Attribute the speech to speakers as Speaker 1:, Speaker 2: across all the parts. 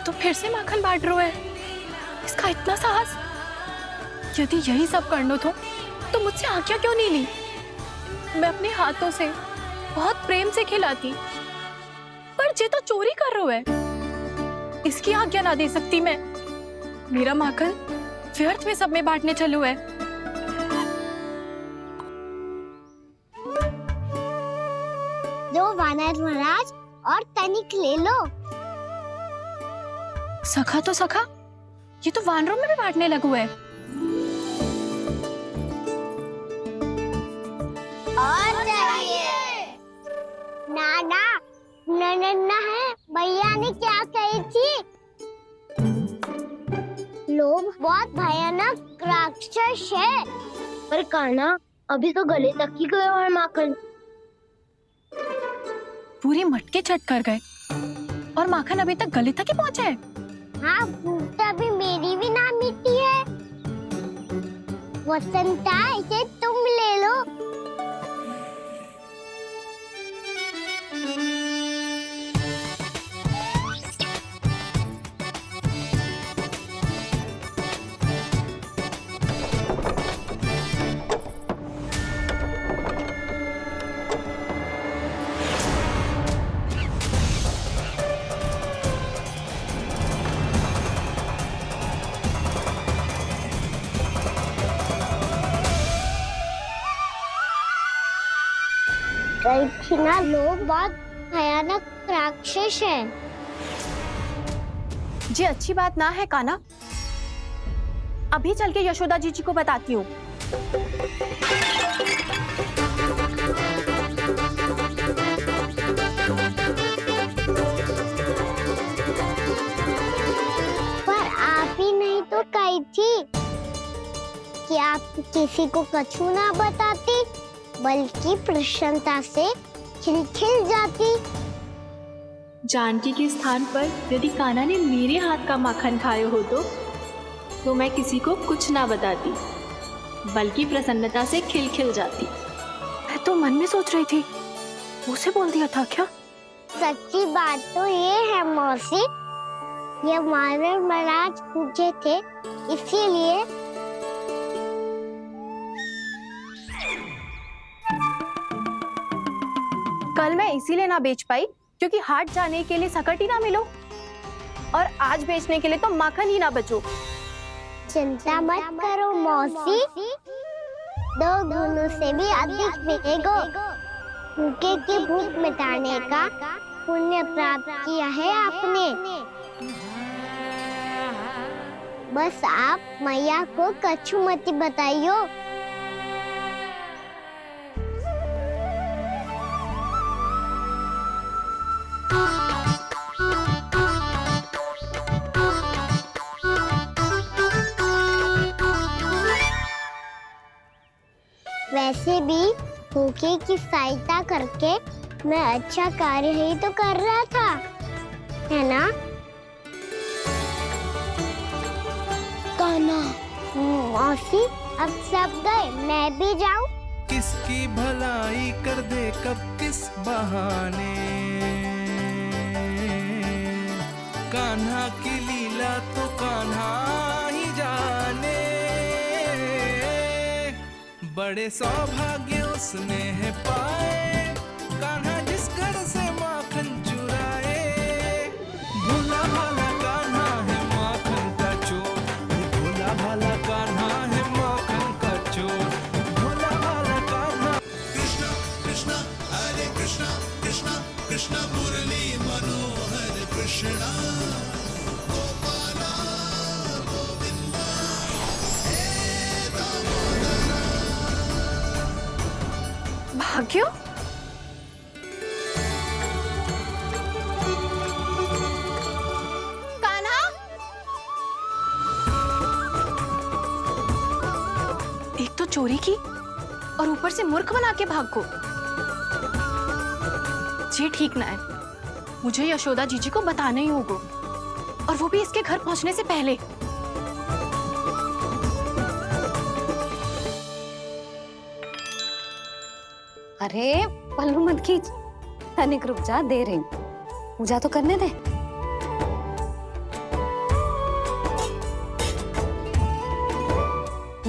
Speaker 1: तो फिर से माखन बांट रहा है। इसका इतना साहस। यदि यही सब करना तो मुझसे आज्ञा क्यों नहीं ली? मैं अपने हाथों से बहुत प्रेम से खिलाती, पर जे तो चोरी कर रहा है। इसकी आज्ञा ना दे सकती मैं। मेरा माखन व्यर्थ में सब में बांटने चलू है।
Speaker 2: लो वानर महाराज, और तनिक ले लो।
Speaker 1: सखा तो सखा, ये तो वानरों में भी बांटने लगू है।
Speaker 2: और चाहिए? नाना, नन्ना है, भैया ने क्या कही थी? लोभ बहुत भयानक राक्षस है। पर कान्हा, अभी तो गले तक ही गया है माखन।
Speaker 1: पूरे मटके चट कर गए और माखन अभी तक गले तक ही पहुंचा है।
Speaker 2: हाँ, तभी मेरी भी ना मिट्टी है। वसंता, इसे तुम ले लो। ना, लोग बहुत भयानक राक्षस है।
Speaker 1: जी अच्छी बात ना है कान्हा। अभी चल के यशोदा जी को बताती हूँ।
Speaker 2: पर आप ही नहीं तो कही थी कि आप किसी को कछु ना बताती, बल्कि प्रसन्नता से खिलखिल जाती।
Speaker 1: जानकी के स्थान पर यदि कान्हा ने मेरे हाथ का माखन खाया हो तो मैं किसी को कुछ ना बताती, बल्कि प्रसन्नता से खिलखिल जाती। मैं तो मन में सोच रही थी, मुझसे बोल दिया था क्या?
Speaker 2: सच्ची बात तो ये है मौसी, ये वानर महाराज पूछे थे, इसीलिए।
Speaker 1: कल मैं इसीलिए ना बेच पाई क्योंकि हाट जाने के लिए सकट ही ना मिलो, और आज बेचने के लिए तो माखन ही ना बचो।
Speaker 2: चिंता मत करो मौसी, 2 गुनों से भी अधिक मिलेगा। भूखे की भूख मिटाने का पुण्य प्राप्त किया है आपने। बस आप मैया को कछु मत बताइयो। वैसे भी भूखे की सहायता करके मैं अच्छा कार्य ही तो कर रहा था, है ना? कान्हा, मौसी, अब सब गए, मैं भी जाऊं?
Speaker 3: किसकी भलाई कर दे कब किस बहाने, कान्हा की लीला तो कान्हा ही जाने। बड़े सौभाग्य उसने है पाए, कान्हा जिस घर से माखन चुराए। भोला भाला कान्हा है माखन का चोर, भोला भाला कान्हा है माखन का चोर, भोला भाला कान्हा।
Speaker 4: कृष्णा कृष्णा हरे कृष्णा, कृष्णा कृष्णा मुरली मनोहर कृष्णा, गोपाला गोविंदा हे दामोदरा।
Speaker 1: भाग्य, कान्हा, एक तो चोरी की और ऊपर से मूर्ख बना के भागो। ये ठीक ना है। मुझे यशोदा जीजी को बताना ही होगा, और वो भी इसके घर पहुंचने से पहले।
Speaker 5: अरे पल्लू मत खींच, तनिक रुक जा, दे रही हूँ। पूजा तो करने दे।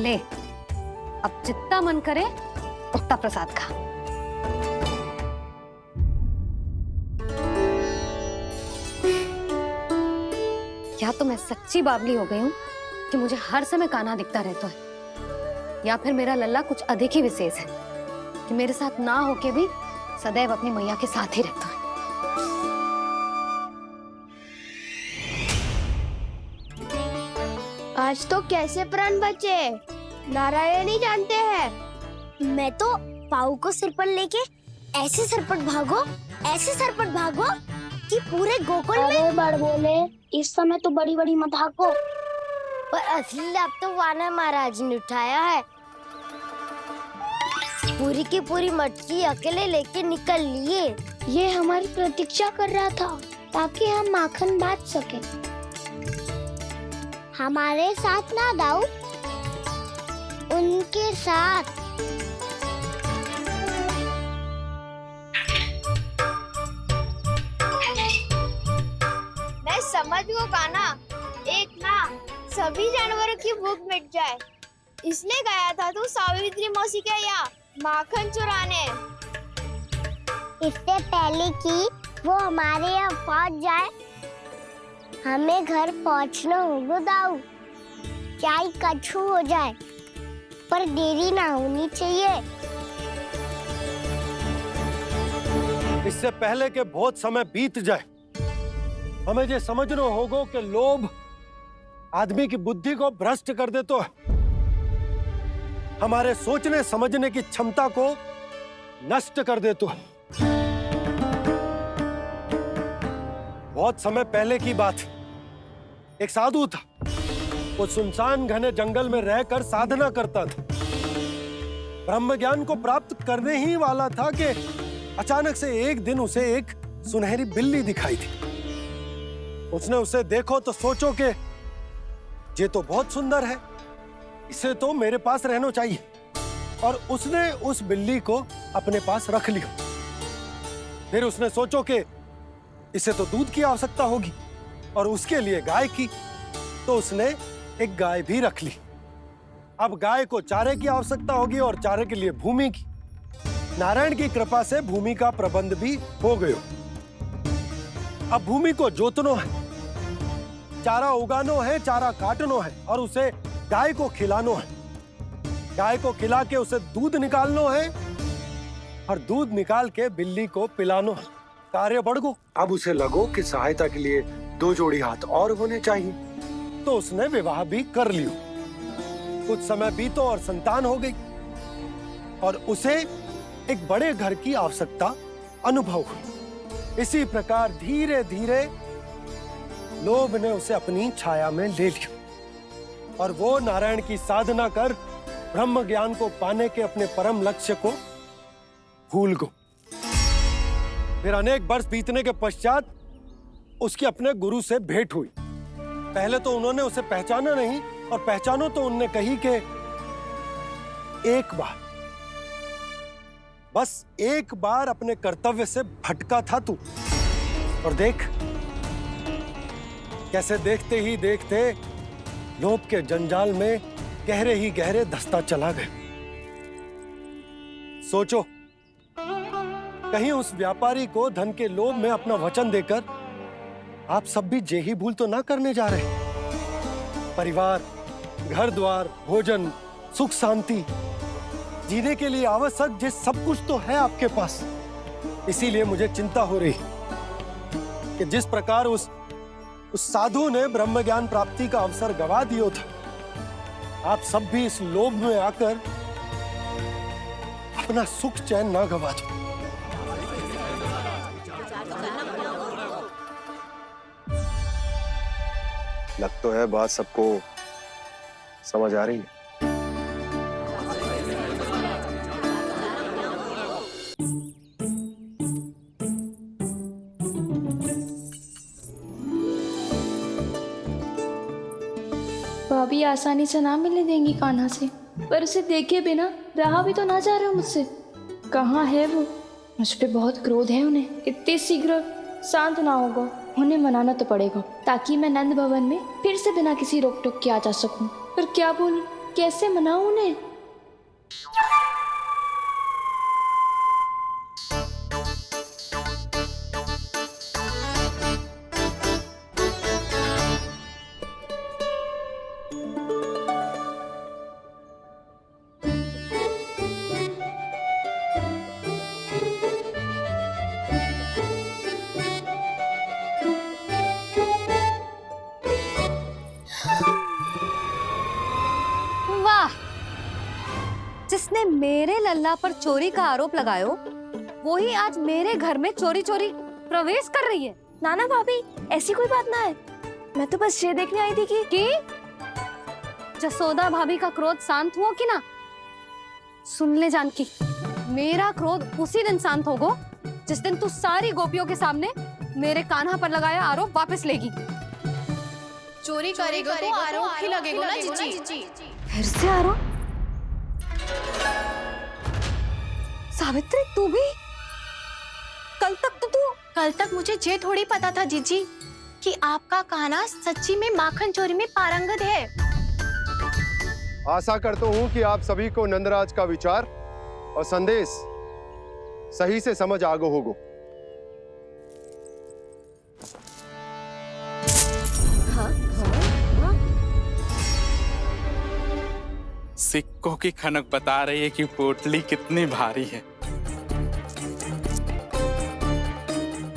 Speaker 5: ले, अब जितना मन करे उतना प्रसाद खा। या तो मैं सच्ची बावली हो गई हूँ कि मुझे हर समय कान्हा दिखता रहता है, या फिर मेरा लल्ला कुछ अधिक ही विशेष है कि मेरे साथ ना होके भी सदैव अपनी मैया के साथ ही रहता है।
Speaker 2: आज तो कैसे प्राण बचे नारायण ही जानते हैं। मैं तो पाऊ को सिर पर लेके ऐसे सरपट भागो कि पूरे गोकुल में बड़ बोले। इस समय तो बड़ी बड़ी मत हाको। पर असली लाभ तो वानर महाराज ने उठाया है। पूरी की पूरी मटकी अकेले लेके निकल लिए। ये हमारी प्रतीक्षा कर रहा था ताकि हम माखन बांट सके। हमारे साथ ना दाऊ, उनके साथ।
Speaker 6: मैं समझ गो कान्हा, एक ना सभी जानवरों की भूख मिट जाए इसलिए गया था तू सावित्री मौसी के यहाँ माखन चुराने।
Speaker 2: इससे पहले कि वो हमारे यहाँ पहुँच जाए, हमें घर पहुँचना होगा दाऊ। चाहे कछु हो जाए पर देरी ना होनी चाहिए।
Speaker 7: इससे पहले के बहुत समय बीत जाए, हमें ये समझना होगा कि लोभ आदमी की बुद्धि को भ्रष्ट कर दे, तो हमारे सोचने समझने की क्षमता को नष्ट कर दे। तो बहुत समय पहले की बात, एक साधु था। वो सुनसान घने जंगल में रहकर साधना करता था। ब्रह्म ज्ञान को प्राप्त करने ही वाला था कि अचानक से एक दिन उसे एक सुनहरी बिल्ली दिखाई थी। उसने उसे देखो तो सोचो कि ये तो बहुत सुंदर है, इसे तो मेरे पास रहना चाहिए। और उसने उस बिल्ली को अपने पास रख लिया। फिर उसने सोचो कि इसे तो दूध की आवश्यकता होगी और उसके लिए गाय की, तो उसने एक गाय भी रख ली। अब गाय को चारे की आवश्यकता होगी और चारे के लिए भूमि की। नारायण की कृपा से भूमि का प्रबंध भी हो गयो। अब भूमि को जोतनो है, चारा उगानो है, चारा काटनो है और उसे गाय को खिलानो है। गाय को खिला के उसे दूध निकालनो है और दूध निकाल के बिल्ली को पिलानो है। कार्य बढ़ गो। अब उसे लगो कि सहायता के लिए 2 जोड़ी हाथ और होने चाहिए, तो उसने विवाह भी कर लियो। कुछ समय बीतो और संतान हो गई और उसे एक बड़े घर की आवश्यकता अनुभव हुई। इसी प्रकार धीरे धीरे लोभ ने उसे अपनी छाया में ले लिया और वो नारायण की साधना कर ब्रह्म ज्ञान को पाने के अपने परम लक्ष्य को भूल गो। फिर अनेक वर्ष बीतने के पश्चात उसकी अपने गुरु से भेंट हुई। पहले तो उन्होंने उसे पहचाना नहीं और पहचानो तो उनने कही कि एक बार, बस एक बार अपने कर्तव्य से भटका था तू, और देख कैसे देखते ही देखते लोभ के जंजाल में गहरे ही गहरे धंसता चला गया। सोचो, कहीं उस व्यापारी को धन के लोभ में अपना वचन देकर आप सब भी जे ही भूल तो ना करने जा रहे। परिवार, घर द्वार, भोजन, सुख शांति जीने के लिए आवश्यक जिस सब कुछ तो है आपके पास। इसीलिए मुझे चिंता हो रही कि जिस प्रकार उस साधु ने ब्रह्म ज्ञान प्राप्ति का अवसर गवा दिया था, आप सब भी इस लोभ में आकर अपना सुख चैन ना गवा दो।
Speaker 8: लग तो है बात सबको समझ आ रही है।
Speaker 9: भाभी आसानी से ना मिलने देंगी कान्हा से, पर उसे देखे बिना रहा भी तो ना जा रहा मुझसे। कहाँ है वो? मुझ पे बहुत क्रोध है उन्हें। इतने शीघ्र शांत ना होगा, उन्हें मनाना तो पड़ेगा ताकि मैं नंद भवन में फिर से बिना किसी रोक टोक के आ जा सकूं। पर क्या बोलूं, कैसे मनाऊं उन्हें?
Speaker 5: वाह, जिसने मेरे लल्ला पर चोरी का आरोप लगायो वो ही आज मेरे घर में चोरी चोरी प्रवेश कर रही है।
Speaker 9: नाना भाभी, ऐसी कोई बात ना है, मैं तो बस ये देखने आई थी कि
Speaker 5: जसोदा भाभी का क्रोध शांत हुआ कि ना? सुन ले जानकी, मेरा क्रोध उसी दिन शांत होगा जिस दिन तू सारी गोपियों के सामने मेरे कान्हा पर लगाया आरोप वापस लेगी।
Speaker 1: चोरी करेगा तो आरोप ही लगेगा ना जीजी।
Speaker 5: फिर से आरोप? सावित्री, तू भी?
Speaker 1: कल तक मुझे ये थोड़ी पता था जीजी कि आपका कान्हा सच्ची में माखन चोरी में पारंगत है।
Speaker 8: आशा करता हूँ कि आप सभी को नंदराज का विचार और संदेश सही से समझ आगो होगो।
Speaker 10: सिक्कों की खनक बता रही है कि पोटली कितनी भारी है।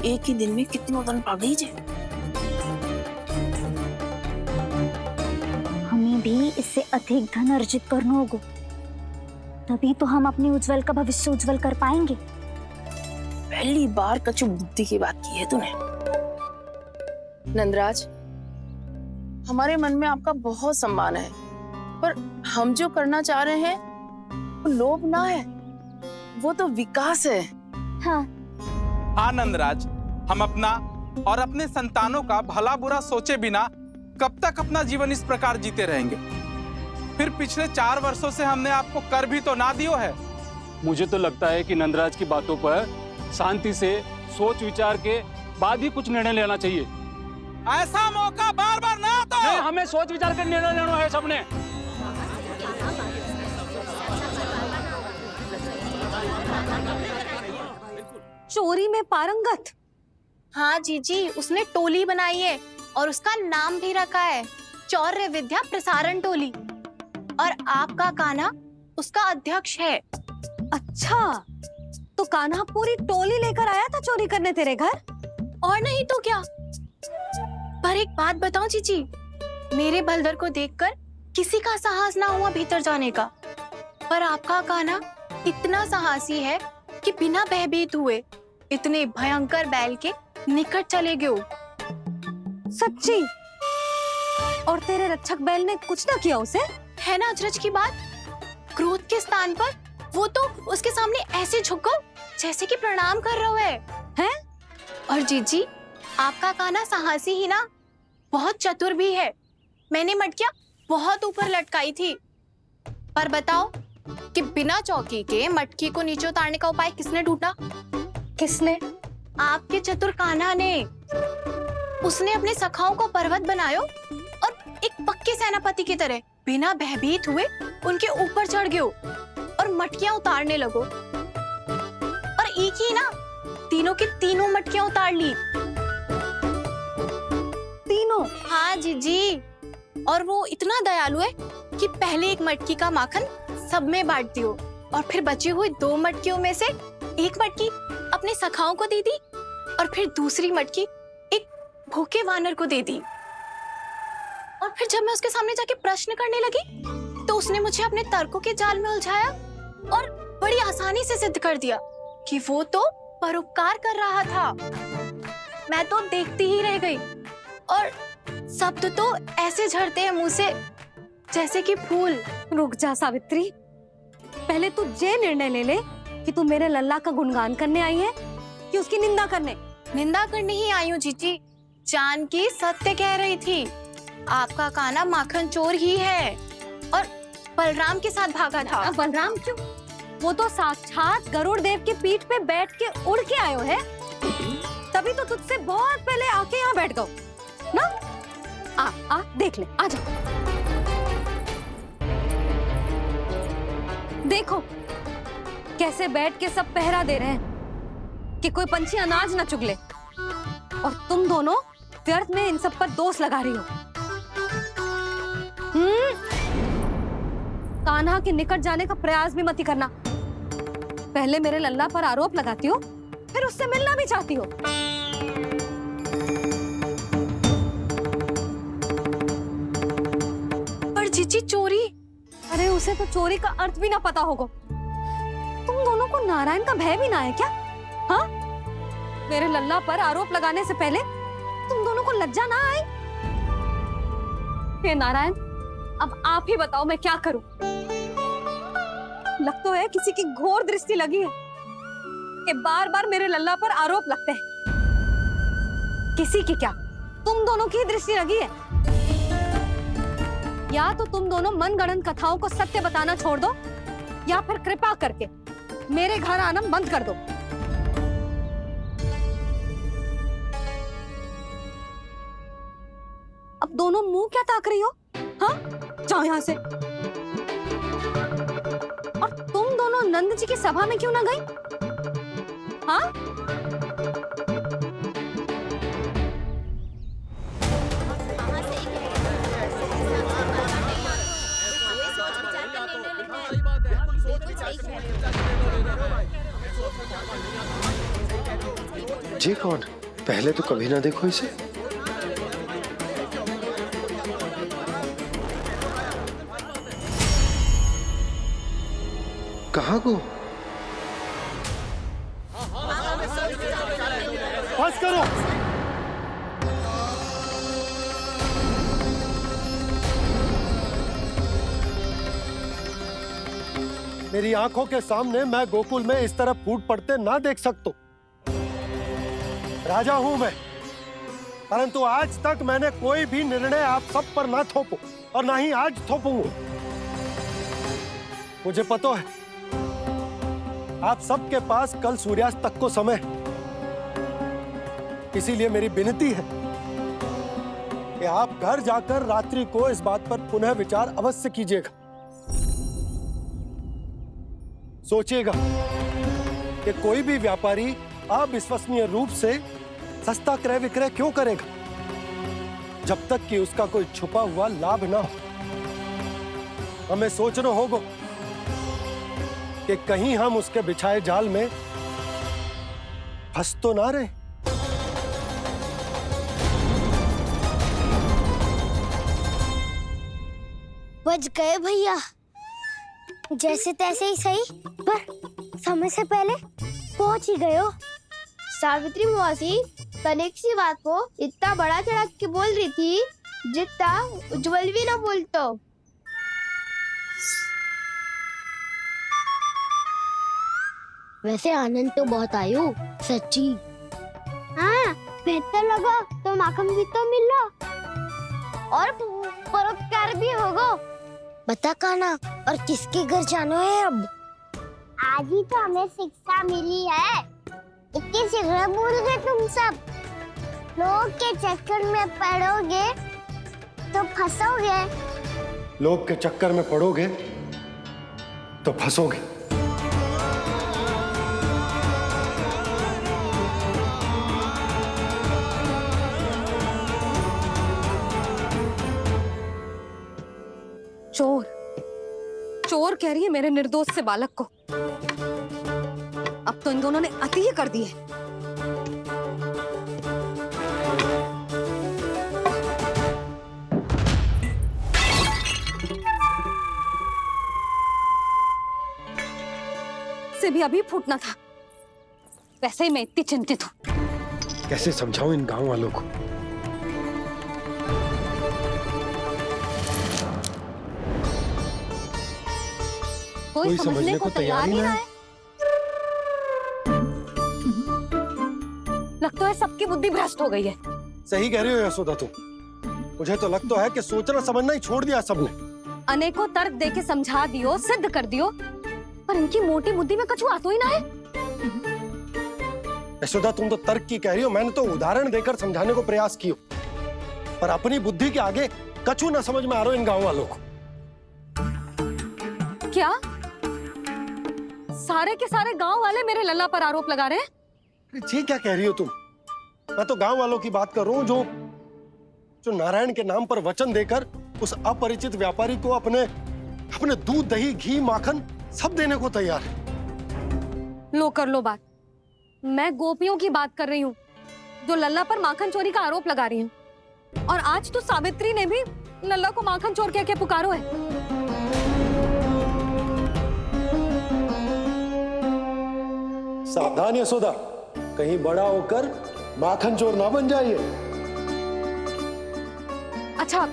Speaker 11: एक ही दिन में कितनों धन पा गई जे।
Speaker 12: हमें भी इससे अधिक धन अर्जित करना होगा, तभी तो हम अपने उज्जवल का भविष्य उज्जवल कर पाएंगे।
Speaker 11: पहली बार कछु बुद्धि की बात की है तूने। नंदराज, हमारे मन में आपका बहुत सम्मान है, पर हम जो करना चाह रहे हैं वो लोभ ना है, वो तो विकास है।
Speaker 12: हाँ
Speaker 10: नंदराज, हम अपना और अपने संतानों का भला बुरा सोचे बिना कब तक अपना जीवन इस प्रकार जीते रहेंगे? फिर पिछले 4 वर्षों से हमने आपको कर भी तो ना दियो है।
Speaker 13: मुझे तो लगता है कि नंदराज की बातों पर शांति से सोच विचार के बाद ही कुछ निर्णय लेना चाहिए।
Speaker 10: ऐसा मौका बार बार ना आता।
Speaker 13: नहीं, हमें सोच विचार कर निर्णय लेना है सबने।
Speaker 5: चोरी में पारंगत?
Speaker 1: हाँ जीजी, उसने टोली बनाई है और उसका नाम भी रखा है चौर्य विद्या प्रसारण टोली, और आपका कान्हा उसका अध्यक्ष है।
Speaker 5: अच्छा, तो कान्हा पूरी टोली लेकर आया था चोरी करने तेरे घर?
Speaker 1: और नहीं तो क्या। पर एक बात बताऊं जीजी, मेरे बलदर को देखकर किसी का साहस ना हुआ भीतर जाने का, पर आपका कान्हा इतना साहसी है कि बिना भयभीत हुए इतने भयंकर बैल के निकट चले गए।
Speaker 5: सच्ची? और तेरे रक्षक बैल ने कुछ ना किया उसे?
Speaker 1: है ना अचरज की बात। क्रोध के स्थान पर वो तो उसके सामने ऐसे झुको जैसे कि प्रणाम कर रहा है। और जीजी, आपका कान्हा साहसी ही ना, बहुत चतुर भी है। मैंने मटकियां बहुत ऊपर लटकाई थी, पर बताओ कि बिना चौकी के मटकी को नीचे उतारने का उपाय किसने ढूंढा?
Speaker 5: किसने?
Speaker 1: आपके चतुर कान्हा ने। उसने अपने सखाओं को पर्वत बनायो और एक पक्के सेनापति की तरह बिना भयभीत हुए उनके ऊपर चढ़ गयो और मटकियां उतारने लगो। और एक ही ना, तीनों की तीनों मटकियां उतार ली।
Speaker 5: तीनों?
Speaker 1: हाँ जीजी, और वो इतना दयालु है कि पहले एक मटकी का माखन सब में बांट दियो और फिर बची हुई 2 मटकियों में से एक मटकी अपने सखाओं को दे दी और फिर दूसरी मटकी एक भूखे वानर को दे दी। और फिर जब मैं उसके सामने जाके प्रश्न करने लगी तो उसने मुझे अपने तर्कों के जाल में उलझाया और बड़ी आसानी से सिद्ध कर दिया कि वो तो परोपकार कर रहा था। मैं तो देखती ही रह गई और शब्द तो ऐसे झड़ते हैं मुंह से जैसे कि फूल।
Speaker 5: रुक जा सावित्री, पहले तू ये निर्णय ले ले कि तू मेरे लल्ला का गुणगान करने आई है कि उसकी निंदा करने?
Speaker 1: निंदा करने ही आई हूँ जीजी। जानकी सत्य कह रही थी, आपका कान्हा माखन चोर ही है और बलराम के साथ भागा था।
Speaker 5: बलराम क्यों? वो तो साक्षात गरुड़ देव की पीठ पे बैठ के उड़ के आयो है, तभी तो तुझसे बहुत पहले आके यहाँ बैठ गओ ना। आ देख ले, आ जा। देखो कैसे बैठ के सब पहरा दे रहे हैं कि कोई पंछी अनाज ना चुगले, और तुम दोनों व्यर्थ में इन सब पर दोष लगा रही हो। कान्हा के निकट जाने का प्रयास भी मत ही करना। पहले मेरे लल्ला पर आरोप लगाती हो, फिर उससे मिलना भी चाहती हो।
Speaker 1: पर जीजी चोरी,
Speaker 5: अरे उसे तो चोरी का अर्थ भी ना पता होगा। तुम दोनों को नारायण का भय भी ना है क्या? हाँ, मेरे लल्ला पर आरोप लगाने से पहले तुम दोनों को लज्जा ना आई? हे नारायण, अब आप ही बताओ मैं क्या करूं? लग तो है किसी की घोर दृष्टि लगी है कि बार बार मेरे लल्ला पर आरोप लगते हैं। किसी की क्या, तुम दोनों की दृष्टि लगी है। या तो तुम दोनों मनगढ़ंत कथाओं को सत्य बताना छोड़ दो, या फिर कृपा करके मेरे घर आना बंद कर दो। अब दोनों मुंह क्या ताक रही हो? हाँ, जाओ यहां से। और तुम दोनों नंद जी की सभा में क्यों ना गई? हाँ?
Speaker 7: जी कौन? पहले तो कभी ना देखो इसे। कहाँ को? बस करो। मेरी आंखों के सामने मैं गोकुल में इस तरह फूट पड़ते ना देख सकता। राजा हूं मैं, परंतु आज तक मैंने कोई भी निर्णय आप सब पर ना थोपो और ना ही आज थोपूंगा। मुझे पता है आप सबके पास कल सूर्यास्त तक को समय, इसीलिए मेरी विनती है कि आप घर जाकर रात्रि को इस बात पर पुनः विचार अवश्य कीजिएगा। सोचिएगा कि कोई भी व्यापारी अविश्वसनीय रूप से सस्ता क्रय विक्रय क्यों करेगा, जब तक कि उसका कोई छुपा हुआ लाभ ना हो। हमें सोचना होगा कि कहीं हम उसके बिछाए जाल में फंस तो ना रहे।
Speaker 2: बच गए भैया, जैसे तैसे ही सही, पर समय से पहले पहुंच ही गए हो।
Speaker 6: सावित्री मौसी कनेक सी बात को इतना बड़ा चढ़ा के बोल रही थी जितना उज्जवल भी ना बोलतो।
Speaker 2: वैसे आनंद तो बहुत आयो, सच्ची। हाँ, बेहतर लगा तो माखन भी तो मिला और परोपकार भी होगा। बता कान्हा, और किसके घर जाना है अब? आज ही तो हमें शिक्षा मिली है, इतनी शीघ्र भूल गए तुम सब। लोग के चक्कर में पड़ोगे तो फंसोगे।
Speaker 7: लोग के चक्कर में पड़ोगे तो फंसोगे।
Speaker 5: चोर, चोर कह रही है मेरे निर्दोष से बालक को। अब तो इन दोनों ने अति ही कर दी है। से भी अभी फूटना था। वैसे ही मैं इतनी चिंतित हूं।
Speaker 7: कैसे समझाऊं इन गांव वालों को?
Speaker 5: कोई समझने को तैयार ही ना है। लगता है सबकी बुद्धि भ्रष्ट हो गई है।
Speaker 7: सही कह रही हो यशोदा तुम। मुझे तो लगता है कि सोचना समझना ही छोड़ दिया सबने।
Speaker 5: अनेकों तर्क देके समझा दियो, सिद्ध कर दियो, पर इनकी मोटी बुद्धि में कछु आता ही ना है।
Speaker 7: यशोदा तुम तो तर्क की कह रही हो, मैंने तो उदाहरण देकर समझाने को प्रयास किया, पर अपनी बुद्धि के आगे कछु ना समझ में आ रहा इन गांव वालों को।
Speaker 5: क्या सारे के सारे गांव वाले मेरे लल्ला पर आरोप लगा रहे हैं।
Speaker 7: अरे ये क्या कह रही हो तुम? मैं तो गांव वालों की बात कर रहा हूँ जो नारायण के नाम पर वचन देकर उस अपरिचित व्यापारी को अपने दूध, दही, घी, माखन सब देने को तैयार है।
Speaker 5: लो कर लो बात। मैं गोपियों की बात कर रही हूँ जो लल्ला पर माखन चोरी का आरोप लगा रही हूँ। और आज तो सावित्री ने भी लल्ला को माखन चोर कह के पुकारो है।
Speaker 7: सावधान यशोदा, कहीं बड़ा होकर माखन चोर ना बन जाइए।
Speaker 5: अच्छा,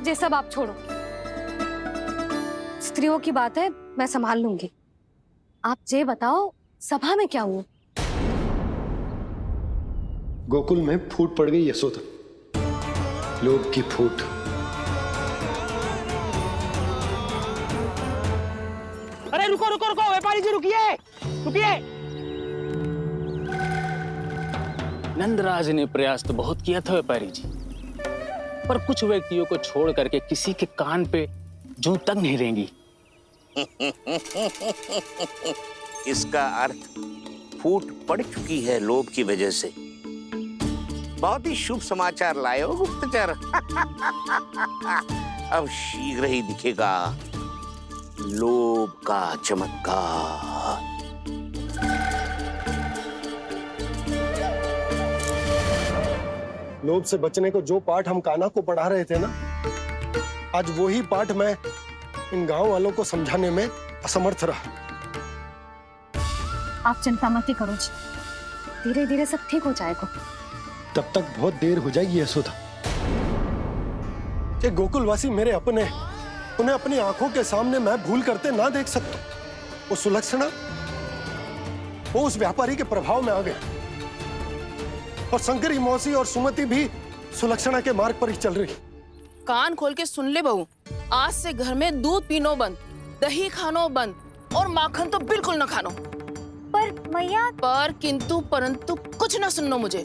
Speaker 5: ये सब आप छोड़ो, स्त्रियों की बात है, मैं संभाल लूंगी। आप ये बताओ सभा में क्या हुआ?
Speaker 7: गोकुल में फूट पड़ गई यशोदा, लोभ की फूट।
Speaker 14: अरे रुको रुको रुको, व्यापारी जी रुकिए रुकिए।
Speaker 13: नंदराज ने प्रयास तो बहुत किया था व्यापारी जी, पर कुछ व्यक्तियों को छोड़ करके किसी के कान पे जूं तक नहीं रेंगी।
Speaker 15: इसका अर्थ फूट पड़ चुकी है लोभ की वजह से। बहुत ही शुभ समाचार लाए हो गुप्तचर। अब शीघ्र ही दिखेगा लोभ का चमत्कार।
Speaker 7: लोभ से बचने को जो पाठ हम कान्हा को पढ़ा रहे थे ना, आज वही पाठ मैं इन गांव वालों को समझाने में असमर्थ रहा।
Speaker 5: आप चिंता मत करो जी, धीरे धीरे सब ठीक हो जाएगा।
Speaker 7: तब तक बहुत देर हो जाएगी यशोदा। ये गोकुलवासी मेरे अपने, उन्हें अपनी आंखों के सामने मैं भूल करते ना देख सकता। वो सुलक्षणा, वो उस व्यापारी के प्रभाव में आ गया, और शंकरी मौसी और सुमति भी सुलक्षणा के मार्ग पर ही चल रही।
Speaker 11: कान खोल के सुन ले बहू, आज से घर में दूध पीनो बंद, दही खानो बंद, और माखन तो बिल्कुल न खानो।
Speaker 12: पर मैया,
Speaker 11: पर किंतु परंतु कुछ ना सुननो मुझे।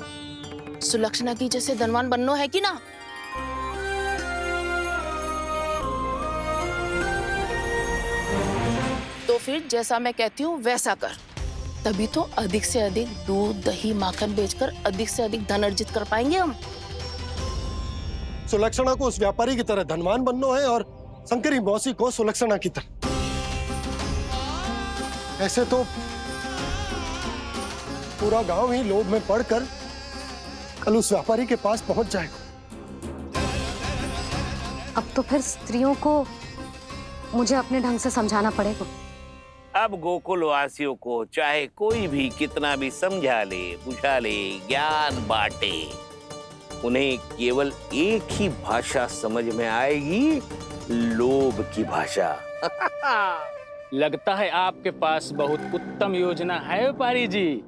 Speaker 11: सुलक्षणा की जैसे धनवान बननो है कि ना? तो फिर जैसा मैं कहती हूँ वैसा कर, तभी तो अधिक से अधिक दूध, दही, माखन बेचकर अधिक से अधिक धन अर्जित कर पाएंगे हम।
Speaker 7: सुलक्षणा को उस व्यापारी की तरह धनवान बनना है और शंकरी मौसी को सुलक्षणा की तरह। ऐसे तो पूरा गांव ही लोभ में पड़कर कल उस व्यापारी के पास पहुंच जाएगा।
Speaker 5: अब तो फिर स्त्रियों को मुझे अपने ढंग से समझाना पड़ेगा।
Speaker 15: अब गोकुल वासियों को चाहे कोई भी कितना भी समझा ले, बुझा ले, ज्ञान बांटे, उन्हें केवल एक ही भाषा समझ में आएगी, लोभ की भाषा।
Speaker 13: लगता है आपके पास बहुत उत्तम योजना है व्यापारी जी।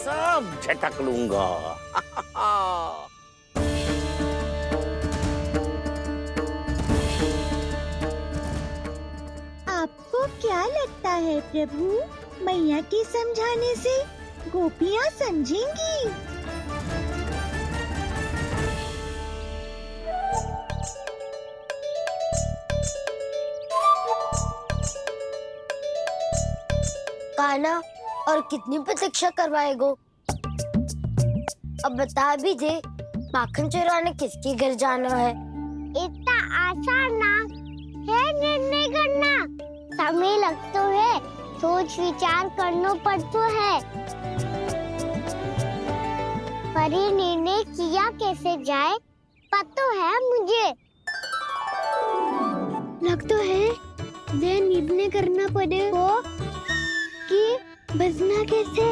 Speaker 15: सब झटक लूंगा।
Speaker 2: आपको क्या लगता है प्रभु, मैया के समझाने से गोपियाँ समझेंगी?
Speaker 6: कान्हा, और कितनी प्रतीक्षा करवाएगो? अब बता भी दे, माखन चुराने किसके घर जाना है?
Speaker 2: इतना आसान ना है निर्णय करना, समय लगता है, सोच विचार करना पड़ता है। पर ये निर्णय किया कैसे जाए पता है मुझे। लगता है ये निर्णय करना पड़ेगा कि बचना कैसे।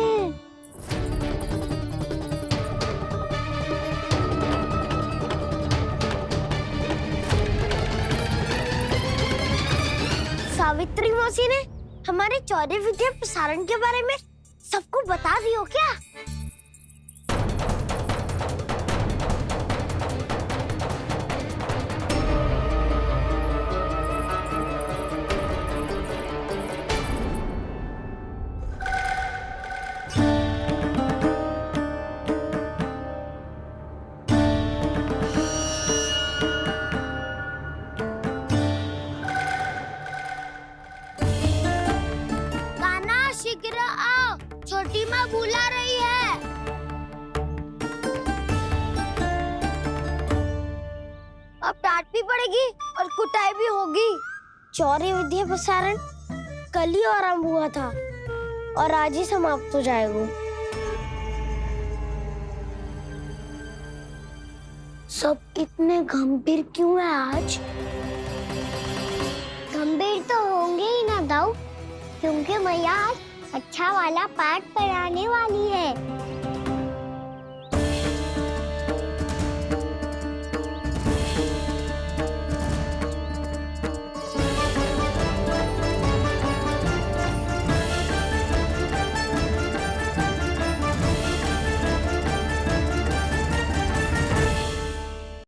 Speaker 2: सावित्री मौसी ने हमारे 14 विद्या प्रसारण के बारे में सबको बता दियो क्या? छोटी माँ बुला रही है। अब डांट भी पड़ेगी और कुटाई भी होगी। चौरी विद्या प्रसारण कल ही आरंभ हुआ था और आज ही समाप्त हो जाएगा। सब इतने गंभीर क्यों है आज? गंभीर तो होंगे ही ना दाऊ, क्योंकि मैया आज अच्छा वाला पाठ पढ़ाने वाली है।